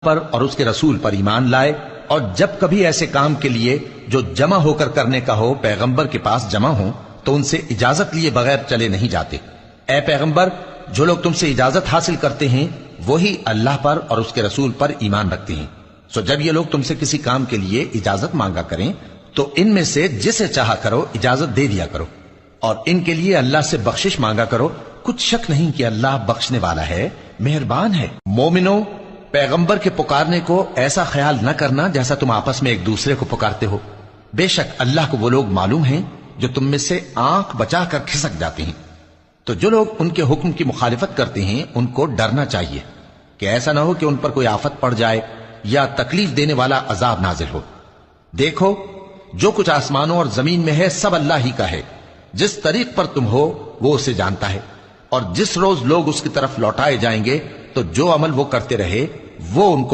پر اور اس کے رسول پر ایمان لائے، اور جب کبھی ایسے کام کے لیے جو جمع ہو کر کرنے کا ہو پیغمبر کے پاس جمع ہوں تو ان سے اجازت لیے بغیر چلے نہیں جاتے۔ اے پیغمبر، جو لوگ تم سے اجازت حاصل کرتے ہیں وہی اللہ پر اور اس کے رسول پر ایمان رکھتے ہیں۔ سو جب یہ لوگ تم سے کسی کام کے لیے اجازت مانگا کریں تو ان میں سے جسے چاہا کرو اجازت دے دیا کرو، اور ان کے لیے اللہ سے بخشش مانگا کرو، کچھ شک نہیں کہ اللہ بخشنے والا ہے، مہربان ہے۔ مومنو، پیغمبر کے پکارنے کو ایسا خیال نہ کرنا جیسا تم آپس میں ایک دوسرے کو پکارتے ہو، بے شک اللہ کو وہ لوگ معلوم ہیں جو تم میں سے آنکھ بچا کر کھسک جاتے ہیں۔ تو جو لوگ ان کے حکم کی مخالفت کرتے ہیں ان کو ڈرنا چاہیے کہ ایسا نہ ہو کہ ان پر کوئی آفت پڑ جائے یا تکلیف دینے والا عذاب نازل ہو۔ دیکھو، جو کچھ آسمانوں اور زمین میں ہے سب اللہ ہی کا ہے، جس طریق پر تم ہو وہ اسے جانتا ہے، اور جس روز لوگ اس کی طرف لوٹائے جائیں گے تو جو عمل وہ کرتے رہے وہ ان کو